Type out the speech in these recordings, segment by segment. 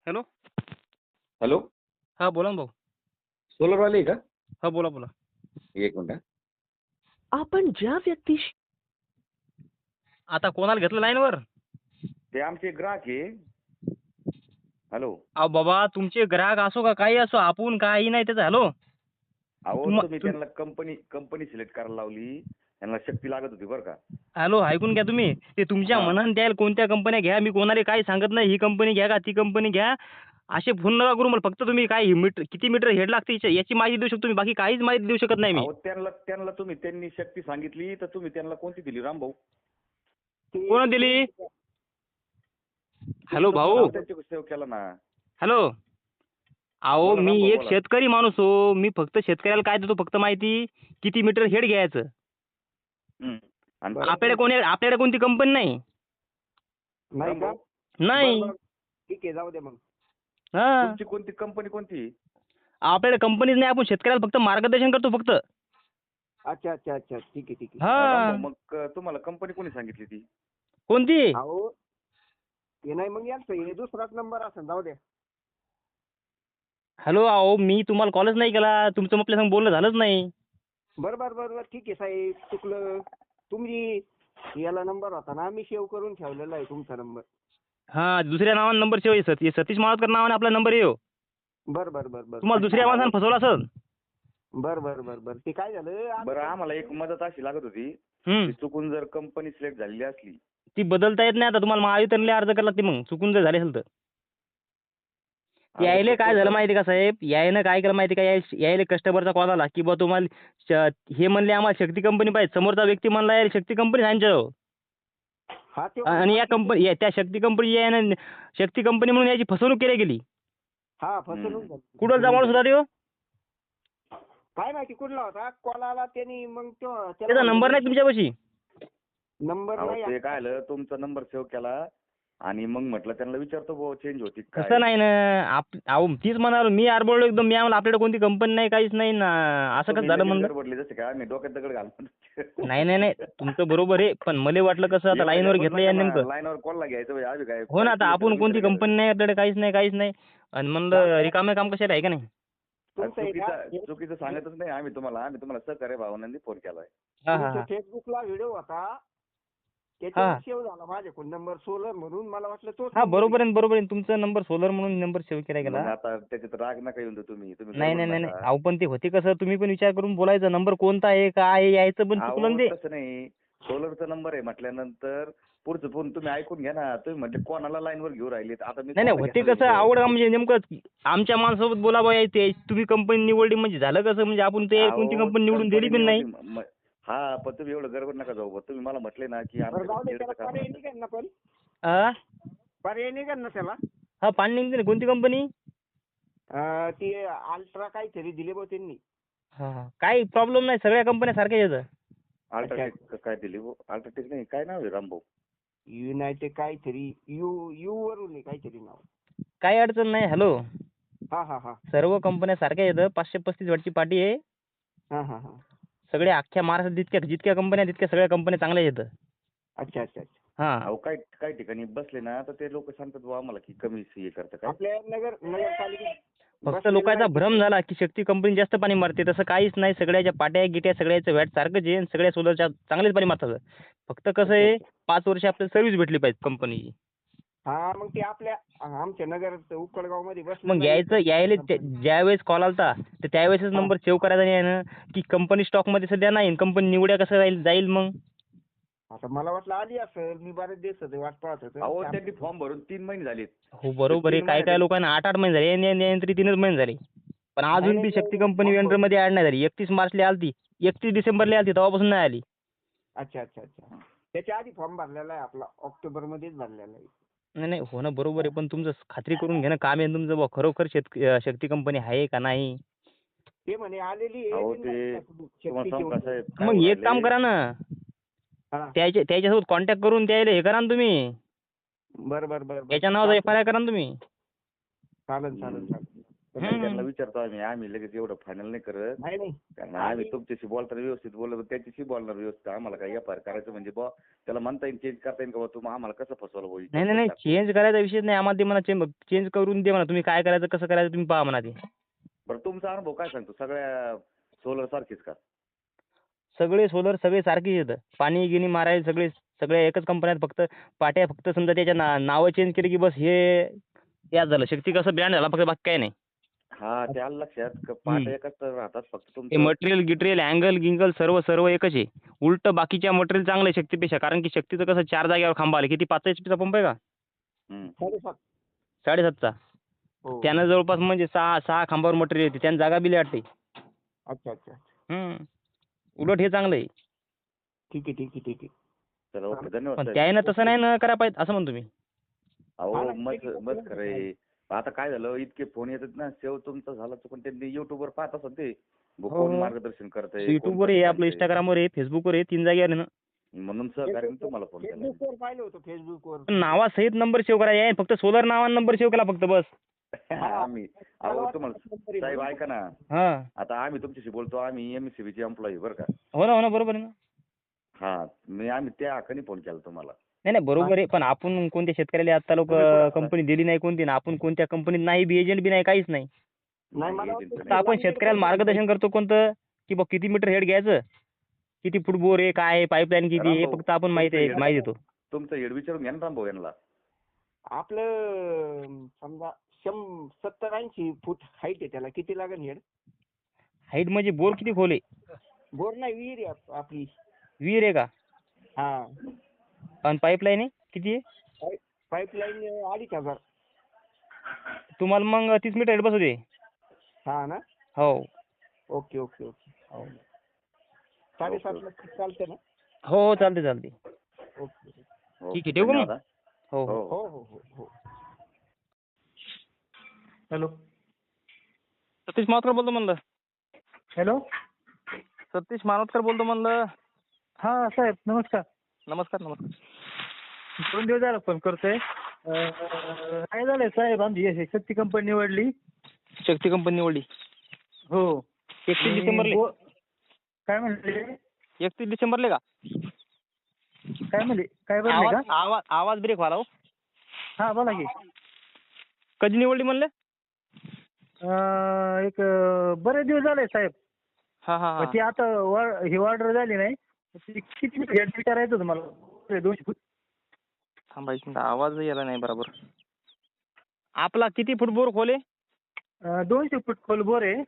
Hello. Hello. हां, बोला ना भाऊ. सोलरवाले आहे का? हां, बोला, बोला. एक मिनिट. आपण ज्या व्यक्तीशी आता कोणाला घेतलं लाईनवर? ते आमचे ग्राहक आहे. हॅलो. अहो बाबा, तुमचे ग्राहक असो का काही असो, आपण काही नाही त्याचं. हॅलो. अहो तुम्ही त्यांना कंपनी सिलेक्ट करायला लावली. त्यांना शक्ती लागत होती बरं का. हॅलो, ऐकून घ्या तुम्ही. ते तुमच्या हां. मनाने द्याल कोणत्या कंपन्या घ्या. मी कोणाला काही सांगत नाही, ही कंपनी घ्या का ती कंपनी घ्या. असे फोन नका करू मला. फक्त तुम्ही काय मीटर किती मीटर हेड लागते याची माहिती देऊ शकतो मी. बाकी काहीच माहिती देऊ शकत नाही मी. अहो त्यांना त्यांनी शक्ती सांगितली तर तुम्ही त्यांना कोणती दिली रामभाऊ? कोण दिली? हॅलो भाऊ. त्यांच्याकडे सेव्ह केला ना. हॅलो. अहो बोला मी रामभाऊ, एक बोला. शेतकरी माणूस हो. मी फक्त शेतकऱ्याला काय देतो फक्त माहिती किती मीटर हेड घ्यायचं. हं. आणि आपल्याकडे कोणती कंपनी नाही. नाही का? नाही. बरं, ठीक आहे, जाऊ दे मग. हा. तुमची कोणती कंपनी कोणती? आपल्याकडे कंपनीच नाही. आपण शेतकऱ्याला फक्त मार्गदर्शन करतो फक्त. अच्छा अच्छा अच्छा, ठीक आहे ठीक आहे. हा. रामभाऊ, मग तुम्हाला कंपनी कोणी सांगितली ती? कोणती? अहो ते नाही मग यांचं हे दुसराच नंबर असेल, जाऊ द्या. हॅलो. अहो मी तुम्हाला कॉलच नाही केला. तुमचं आपल्या संग बोलणं झालंच नाही. बरं बरं बरं बरं, ठीक आहे साहेब, चुकलं. तुम्ही याला नंबर होता ना, मी सेव्ह करून ठेवलेला आहे तुमचा नंबर. हा, दुसऱ्या नावाने नंबर सेव आहे. सतीश माळवकर नावाने आपला नंबर येऊ. बरं बरं बरं बरं. तुम्हाला दुसऱ्या माणसाने फसवलं असेल. बरं बरं बरं बरं, ते काय झालं बरं, आम्हाला एक मदत अशी लागत होती. हम्म. की चुकून जर कंपनी सिलेक्ट झालेली असली. ती बदलता येत नाही आता. तुम्हाला महायुतीला अर्ज करायला लागते मग चुकून जर झाले असेल तर. यायले काय झालं माहिती का साहेब? यायनं काय केलं माहिती का? यायले कस्टमरचा कॉल आला की बा तुम्हाला हे म्हणले आम्हाला शक्ती कंपनी पाहिजे. समोरचा व्यक्ती म्हणला यार शक्ती कंपनी सांगितलं. हा ते आणि त्या शक्ती कंपनी यायनं शक्ती कंपनी म्हणून याची फसवणूक केली गेली. हा, फसवणूक झाली. कुठलचा माणूस होता तो? काय माहिती कुठला होता, कॉल आला त्यांनी, मग त्याचा नंबर नाही तुमच्यापाशी? नंबर अहो नाही. ते काय आलं, तुमचा नंबर सेव्ह केला आणि मग म्हटलं त्यांना विचारतो बुवा चेंज होती काय. तसं नाही ना. अहो तीच म्हणालो मी आरबोळलो एकदम. मी आम्हाला आपल्याकडे कोणती कंपनी नाही काहीच नाही ना. असं कसं झालं म्हणलं? गडबडली जसं काय आम्ही डोक्यात दगड घालतो. नाही नाही नाही, तुमचं बरोबर आहे. पण मला वाटलं कसं आता लाईनवर घेतलं या नेमकं. लाईनवर कॉलला घ्यायचं भाई, आम्ही काय. हो ना. आता आपण कोणती कंपनी नाही आपल्याकडे काहीच नाही. आणि म्हणलं रिकामे काम कशाला आहे का नाही. तुमचं आहे का? चुकीचं सांगतच नाही आम्ही तुम्हाला सहकार्य भावनांनी फोन केलाय. हा हा तुमच्या हा. फेसबुकला व्हिडिओ होता, त्याच्यावर सेव्ह झाला माझ्याकडून नंबर सोलर म्हणून. मला वाटलं तो. हा, बरोबर आहे. तुमचा नंबर सोलर म्हणून नंबर सेव्ह केला गेला. मग आता त्याच्यात राग नका येऊन देऊ तुम्ही नाही गडबड नाही. नका. अहो पण ते होते कसं, तुम्ही पण विचार करून बोलायचं नंबर कोणता आहे काय आहे, यायचं पण चुकलं अहो, ते. तसं नाही. सोलरचा नंबर आहे म्हटल्यानंतर पुढचं फोन तुम्ही ऐकून घ्या ना. तुम्ही म्हटले कोणाला लाईनवर घेऊन राहिले. आता मी नाही होते कसं आवड का म्हणजे नेमकं आमच्या माणसासोबत बोलावं यायचे. तुम्ही कंपनी निवडली म्हणजे झालं कसं, म्हणजे आपण ते कोणती कंपनी निवडून दिली पण नाही. हा, पण तुम्ही एवढं गडबड नका जाऊ. तुम्ही मला म्हटले ना की बरं, जाऊ दे, त्याला पर्याय निघेल ना. पण हा पर्याय निघेल ना त्याला. हा, पाणी निघते ना. कोणती कंपनी? ती अल्ट्रा काहीतरी दिले बघ त्यांनी. हा, काही प्रॉब्लेम नाही. सगळ्या कंपन्या सारख्या येतं. अल्ट्राटेक काय दिली? अल्ट्राटेक नाही, काय नाव आहे रामभाऊ? युनायटेड काहीतरी यू वरून आहे काहीतरी नाव. काही अडचण नाही. हॅलो. हा हा हा सर्व कंपन्या सारख्या येतं. 535 वॉटची पाटी आहे. हा हा हा. सगळ्या अख्ख्या महाराष्ट्रात जितक्या कंपन्या तितक्या सगळ्या कंपन्या चांगल्या येतं. अच्छा अच्छा अच्छा. हा. अहो, काही ठिकाणी बसले ना तर ते लोक सांगतात बुवा आम्हाला की कमी हे करतं काय. आपल्या नगरपालिकेत फक्त लोकांचा भ्रम झाला की शक्ती कंपनी जास्त पाणी मारते. तसं काहीच नाही. सगळ्याच्या पाट्या गिट्या सगळ्याचं व्हॅट सारखंच आहे. सगळ्या सोलरच्या चांगलेच पाणी मारतात. फक्त कसं आहे 5 वर्ष आपल्याला सर्व्हिस भेटली पाहिजे कंपनीची. हा, मग ते आमच्या नगर उक्कडगाव मध्ये बसलं. मग यायला ज्यावेळेस कॉल आलता तर त्यावेळेसच नंबर सेव्ह करायचा नाही आहे ना की कंपनी स्टॉक मध्ये सध्या नाही. कंपनी निवड्या कसं जाईल मग. आता मला वाटलं आली असेल. मी बरेच दिवस होते वाट पाहत अहो, होतो. त्यांनी फॉर्म भरून 3 महिने झालेत. हो बरोबर आहे. काय लोकांना 8 महिने झाले. तरी 3च महिने झाले. पण अजून बी शक्ती कंपनी वेंडर मध्ये ऍड नाही झाली. 31 मार्चला आलती. 31 डिसेंबरला आलती. तेव्हापासून नाही आली. अच्छा अच्छा अच्छा. त्याच्या आधी फॉर्म भरलेला आहे आपला. ऑक्टोबर मध्येच भरलेला आहे. नाही हो ना, बरोबर आहे. पण तुमचं खात्री करून घेणं काम आहे तुमचं बुवा. खरोखर शक्ती कंपनी आहे का नाही. ते म्हणे आलेली आहे. अहो, ते तुम्हाला सांगू का साहेब, काय मग होऊ एक काम राहिले? करा ना. हा. त्याच्यासोबत कॉन्टॅक्ट करून द्यायला हे करा ना तुम्ही. बरं बरं बरं. त्याच्या नावाचा FIR करा ना तुम्ही. चालेल चालेल चालेल. तर नाही त्यांना विचारतो आम्ही लगेच एवढं फायनल नाही करत. नाही नाही कारण आम्ही तुमच्याशी बोलताना व्यवस्थित बोललो त्याच्याशी बोलणार व्यवस्थित. आम्हाला काय एफ आय आर करायचं म्हणजे बुवा त्याला म्हणता येईल चेंज करता येईल का बुवा तुम्ही आम्हाला कसं फसवलं होईल. नाही नाही नाही चेंज करायचा विषय नाही आम्हाला ते म्हणा चेंज करून दे म्हणा तुम्ही काय करायचं कसं करायचं तुम्ही पहा म्हणा ते. बरं तुमचा अनुभव काय सांगतो सगळ्या सोलर सारखीच का? सगळे सोलर सगळे सारखेच येतं पाणी गिनी मारायला सगळ्या एकच कंपन्यात फक्त पाट्या फक्त समजा त्याच्या नावं चेंज केली की बस हे याच झालं शक्ती कसं ब्रँड झाला फक्त बाकी काही नाही. हा ते आलं लक्षात पाठ एकच तर राहतात फक्त ते तुमचं. मटेरियल गिटेरियल अँगल गिंगल सर्व एकच आहे. उलट बाकीच्या मटेरियल चांगलं आहे शक्तीपेक्षा कारण की शक्तीचं कसं 4 जागेवर खांबा आले किती 5 HP चा पंप आहे का? हम्म. 7.5. 7.5चा. हो. त्यानं जवळपास म्हणजे 6 खांबावर मटेरियल येते त्यानं जागा बिली वाटते. अच्छा अच्छा. उलट हे चांगलं आहे. ठीक आहे. चला ओके धन्यवाद पण साहेब. त्यानं तसं नाही ना करायला पाहिजे असं म्हणतो मी. अहो मस्त खरंय. आता काय झालं इतके फोन येतात ना सेव तुमचा झाला पण त्यांनी युट्यूबवर पाहत असत ते कोण मार्गदर्शन करतंय युट्यूबवर आहे आपलं इंस्टाग्रामवर आहे फेसबुकवर आहे 3 जागेवर आहे ना. म्हणून सहकार्य तुम्हाला फोन केला. फेसबुकवर पाहिलं होतं फेसबुकवर. पण नावासहित नंबर सेव्ह करायचा आहे फक्त सोलर नावानं नंबर सेव्ह केला फक्त बस. आम्ही अहो तुम्हाला साहेब ऐका ना हा आता आम्ही तुमच्याशी बोलतो आम्ही MSCB चे एम्प्लॉई बरं का. हो ना बरोबर आहे ना. आम्ही त्या हक्काने फोन केला तुम्हाला. नाही बरोबर आहे पण आपण कोणत्या शेतकऱ्याला आता लोक कंपनी दिली नाही कोणती ना आपण कोणत्या कंपनीत नाही बी एजंट बी नाही काहीच नाही. नाही मला फक्त आपण शेतकऱ्याला मार्गदर्शन करतो कोणतं की बघ किती मीटर हेड घ्यायचं किती फूट बोर आहे काय आहे पाईपलाईन किती आहे हे फक्त आपण माहिती देतो. तुमचं हेड विचारून घ्या ना रामभाऊ यांना. आपलं समजा 70-80 फूट हाईट आहे त्याला किती लागेल हेड? हाईट म्हणजे बोर किती खोल आहे? बोर नाही विहीर आहे आपली. विहीर आहे का? हा. आणि पाईपलाईन आहे किती आहे? पाईपलाईन 2,500. तुम्हाला मग 30 मीटर हेड बसू दे. हा ना. हो. ओके. 7.5 चालते ना? हो चालते. ओके. ठीक आहे ठेवू मग. हो. हो. हॅलो सतीश मानोतकर बोलतो म्हणलं. हॅलो सतीश मानोतकर बोलतो म्हणलं. हा साहेब नमस्कार. नमस्कार. 2 दिवस झाला फोन करतोय. काय झालंय साहेब आमची शक्ती कंपनी निवडली. शक्ती कंपनी निवडली. हो 31 डिसेंबरले. काय म्हणले 31 डिसेंबरले का? काय बोलले का? आवाज ब्रेक व्हायला हो. हा बोला की. कधी निवडली म्हणले? एक बरेच दिवस झाले साहेब. हा. ती आता ही ऑर्डर झाली नाही ती किती हेड विचारायचं होतं मला 200 फूट. थांबायचं आवाज यायला नाही बरोबर. आपला किती फूट बोर खोल आहे? 200 फूट खोल बोर आहे.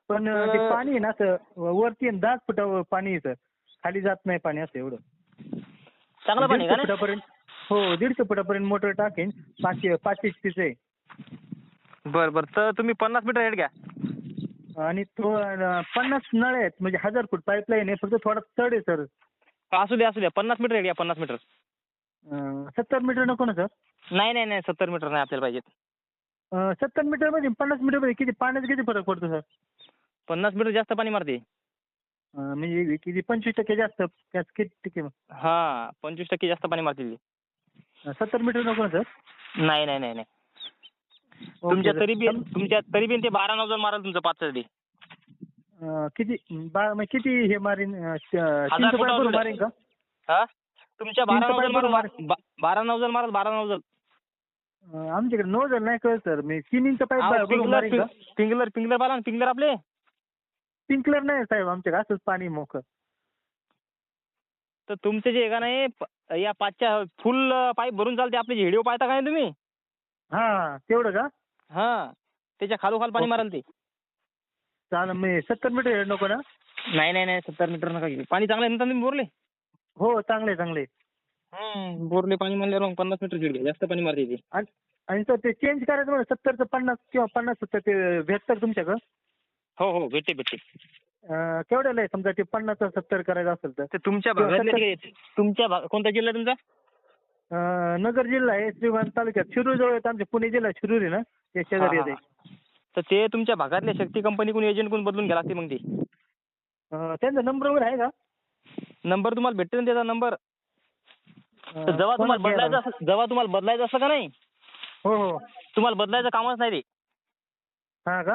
पण ते पाणी आहे ना असं वरती 10 फुटावर पाणी येतं खाली जात नाही पाणी असं एवढं. चांगलं पाणी का? 150 फुटापर्यंत. हो 150 फुटापर्यंत मोटर टाकेन 5 HP आहे. बरं तर तुम्ही 50 मीटर हेड घ्या. आणि 50 नळ आहेत म्हणजे 1000 फूट पाईपलाईन आहे फक्त थोडा चढ आहे सर. असू द्या 50 मीटर हेड घ्या 50 मीटर. 70 मीटर नको ना सर? नाही 70 मीटर नाही आपल्याला पाहिजे. 70 मीटर मध्ये 50 मीटर मध्ये किती पाण्याचा किती फरक पडतो सर? 50 मीटर जास्त पाणी मारते. म्हणजे किती 25% जास्त किती टक्के? हा 25% जास्त पाणी मारते ती. 70 मीटर नको ना सर? नाही. तुमच्या तरी बी ते 12 नौजल माराल तुमचं 5 साठी. किती किती हे मारीन 1000 फुटावर मारीन का? हा तुमच्या 12 नौजल माराल 12 नौजल. आमच्याकडे नोजल नाही कळत सर. मी 3 इंच पाईप मारीन का? पिंगलर पाला पिंगलर आपले. स्प्रिंकलर नाही साहेब आमच्याकडे असंच पाणी मोकळं. तर तुमचे जे का नाही या 5च्या फुल पाईप भरून चालते आपले व्हिडिओ पाहता का नाही तुम्ही? हा तेवढं का? हा त्याच्या खालोखाल पाणी माराल ते. चालेल मी 70 मीटर हेड नको ना? नाही 70 मीटर नका घेऊ. पाणी चांगलं आहे ना तुम्ही बोरले? हो चांगले. बोरले पाणी म्हणल्यावर मग 50 मीटर घेऊ जास्त पाणी मारते ते. आणि सर ते चेंज करायचं मला 70चं 50 किंवा 50-70 ते भेटतं तुमच्याकडं? हो भेटते. केवढ्याला आहे समजा ते 50 70 करायचं असेल तर? ते तुमच्या भागातले कोणता जिल्हा आहे तुमचा? नगर जिल्हा आहे श्रीगोंदा तालुक्यात शिरूर जवळ येतं आमच्या पुणे जिल्हा शिरूर आहे ना ते शेजारी येते. तर ते तुमच्या भागातल्या शक्ती कंपनीकडून एजंट कोण बदलून घ्या लागते मग ते. त्यांचा नंबर वगैरे आहे का? नंबर तुम्हाला भेटते ना त्याचा नंबर. जेव्हा तुम्हाला बदलायचं असलं का नाही? हो तुम्हाला बदलायचं कामच नाही ते. हा का?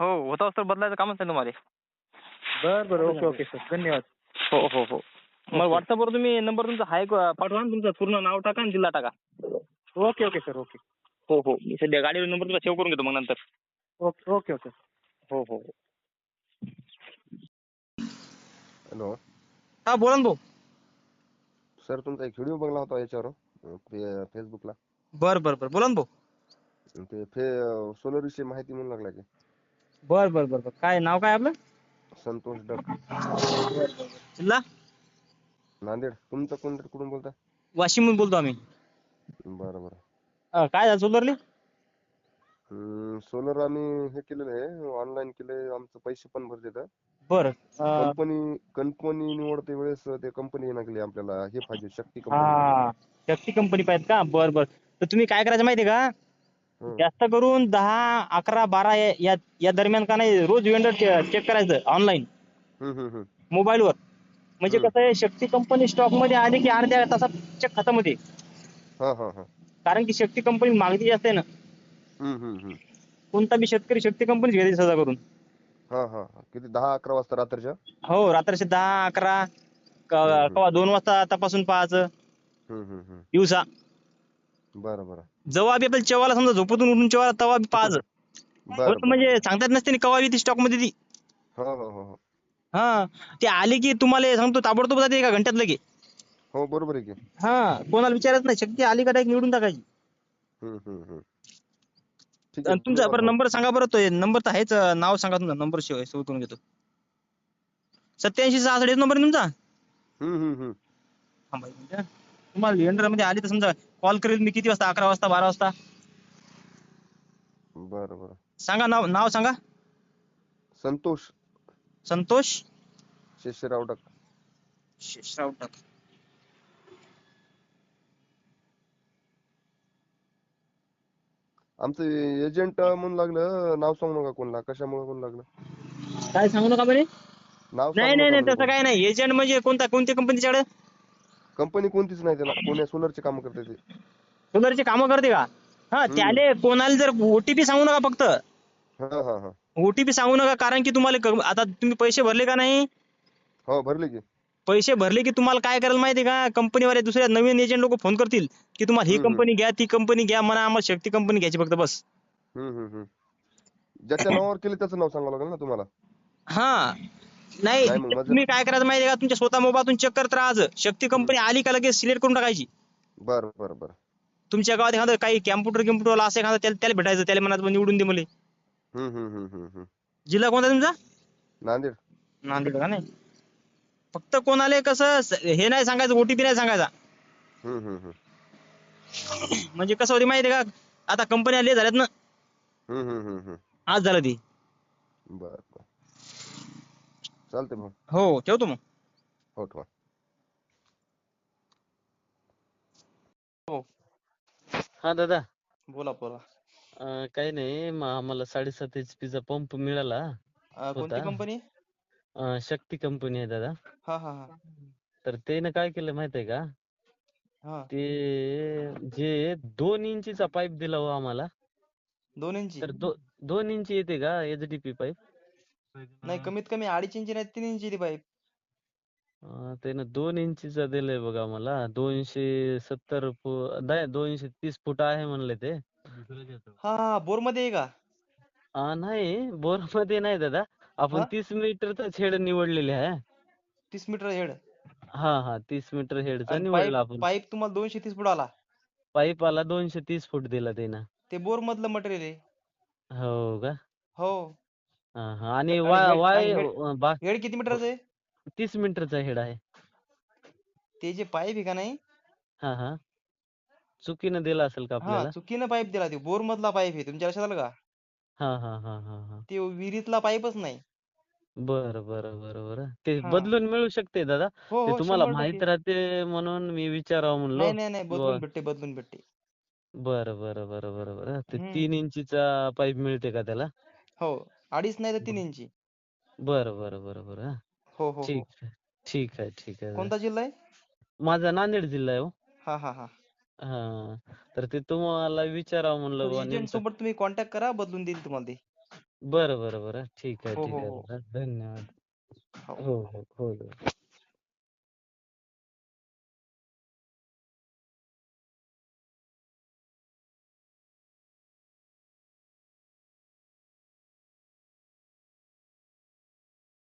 होता तर बदलायचं कामच नाही तुम्हाला. बरं ओके ओके सर धन्यवाद. हो हो हो. मग ओके. व्हॉट्सअपवर तुम्ही नंबर तुमचा हाय पाठवा ना, तुमचं पूर्ण नाव टाका आणि जिल्हा टाका. Okay okay sir okay. हो हो. मी सध्या गाडीवर नंबर तुमचा सेव्ह करून घेतो मग नंतर. Okay okay okay. हो हो हो. हॅलो हा बोला ना भाऊ. सर, तुमचा एक व्हिडिओ बघला होता याच्यावर फेसबुकला. बरं बोला ना भाऊ. ते सोलर विषयी माहिती म्हणू लागला की बरं. काय नाव काय आपलं? संतोष डक, जिल्हा नांदेड. तुमचं कुठून बोलता? वाशिमहून बोलतो आम्ही. बरं. काय झालं सोलरली? सोलर आम्ही हे केलेलं आहे, ऑनलाईन केलंय. आमचं पैसे पण भरते. बरं. कंपनी निवडते वेळेस ते कंपनी येणार गेली आपल्याला हे पाहिजे, शक्ती कंपनी. हा शक्ती कंपनी पाहिजे का? बरं. तर तुम्ही काय करायचं माहितीये का? जास्त करून 10, 11, 12 या दरम्यान का नाही रोज वेंडर चेक करायचं ऑनलाईन मोबाईलवर. म्हणजे कसं आहे, शक्ती कंपनी स्टॉक मध्ये आली की अर्ध्या तासात चेक खतम होते. हा. कारण की शक्ती कंपनी मागणी जास्त आहे ना. कोणता बी शेतकरी शक्ती कंपनीच घ्यायची सहजा करून. हा. किती 10-11 वाजता रात्रीच्या? हो रात्रीचे 10, 11 कवा 2 वाजता तपासून पाहायचं दिवसा. बरं. जेव्हा बी आपल्याला चेवाला समजा झोपूतून उठून चेवाला तेव्हा बी पाहायचं. बरं. म्हणजे सांगतात नसते ना कवा बी ती स्टॉक मध्ये ती. हो. हा ते आली की तुम्हाला सांगतो ताबडतोब जाते एका घंट्यात लगे. हो बरोबर आहे की. हा कोणाला विचारत नाही, शक्ती आली का डायरेक्ट निवडून टाकायची. ठीक आणि आहे, तुमचा धन्यवाद बरं भाऊ. नंबर सांगा बरं, तो नंबर तर आहेच, नाव सांगा तुमचा. नंबर सेव्ह करून घेतो. 87 66 नंबर आहे तुमचा. थांबा एक मिनिट. तुम्हाला लेंडर मध्ये आली तर समजा कॉल करेल मी किती वाजता? 11 वाजता, 12 वाजता? बरं. सांगा नाव सांगा. संतोष शेषराव डक. शेषराव टाक. आमचं एजंट म्हणून लागलं. नाव सांगू नका कोणला, कशामुळे म्हणून लागलं. काय सांगू नका बरे. नाव नाही सांगू नका तसं म्हणजे. काय नाही. एजंट म्हणजे कोणत्या कंपनीच्याकडे? कंपनी कोणतीच नाही, त्याला कोण्या सोलरचे काम करते ते. सोलरचे कामं करते का? हा त्याले कोणाला जर ओटीपी सांगू नका फक्त. हा. ओटीपी सांगू नका, कारण की तुम्हाला आता तुम्ही पैसे भरले का नाही? हो भरले की. पैसे भरले की तुम्हाला काय करायला माहिती का? कंपनीवाले दुसऱ्या नवीन एजंट लोक फोन करतील की तुम्हाला ही कंपनी घ्या, ती कंपनी घ्या, म्हणा आम्हाला शक्ती कंपनी घ्यायची फक्त बस. ज्याच्या नावावर केले त्याचं नाव सांगावं लागेल ना तुम्हाला. हा नाही नाही मग माझं. तुम्ही काय करायचं माहिती का? तुमच्या स्वतः मोबाईलतून चेक करत राहायचं. शक्ती कंपनी आली का लगेच सिलेक्ट करून टाकायची. बरं. तुमच्या गावात एखादं काही कॅम्प्युटर असं एखादं त्याला भेटायचं, त्याला म्हणायचं निवडून दे मला. जिल्हा कोणता तुमचा? नांदेड. नांदेड का? नाही फक्त कोणाला कसं हे नाही सांगायचं, ओटीपी नाही सांगायचा. म्हणजे कसं होते माहिती का? आता कंपनी आली झाल्यात ना. आज झालं ती. बरं. चालते भाऊ. हो ठेवतो मग. हो ठेवा. हा दादा, बोला. काही नाही, आम्हाला 7.5 HP चा पंप मिळाला कोणती होता. कंपनी? शक्ती कंपनी आहे दादा. हा. तर त्यानं काय केलं माहितीये का? हा ते जे 2 इंचीचा पाईप दिला हो आम्हाला. 2 इंची? तर 2 इंची येते का HDP पाईप? नाही कमीत कमी 2.5 इंची नाही 3 इंची ती पाईप. त्यानं 2 इंचीचा दिलंय बघा आम्हाला. 270 230 फूट आहे म्हणले ते. हा बोर मध्ये आहे का? नाही, बोर मध्ये नाही दादा. आपण 30 मीटरचा छेड निवडलेले आहे. 30 मीटर हेड हा 30 मीटर हेडचा आणि निवडला आपण. पाईप तुम्हाला 230 फूट आला. पाईप आला 230 फूट दिला त्यानं. ते बोर मधलं मटेरियल आहे. हो का? हो. हा. आणि हेड किती मीटरचं आहे? 30 मीटरचा हेड आहे. ते जे पाईप आहे का नाही? हा. चुकीनं दिला असेल का आपल्याला? चुकीनं पाईप दिला. ते बोर मधला पाईप आहे. तुमच्या लक्षात आलं का? हा. ते विहिरीतला पाईपच नाही. बरं. ते हा. बदलून मिळू शकते दादा. हो ते तुम्हाला 100%. माहित राहते म्हणून मी विचारावं म्हणलो. नाही बदलून भेटते. बरं. ते हम्म. 3 इंचीचा पाईप मिळते का त्याला? हो 2.5 नाही तर 3 इंची. बरं. हो. ठीक आहे दादा. कोणता जिल्हा आहे? माझा नांदेड जिल्हा आहे हो. हा. हा. तर ते तुम्हाला विचारावं म्हणलं बुवा एजंट नेमकं. सोबत तुम्ही कॉन्टॅक्ट करा, बदलून देईल तुम्हाला ते. बरं बरं बरं ठीक आहे हो ठीक हो आहे हो दादा धन्यवाद हो. हो हो हो हो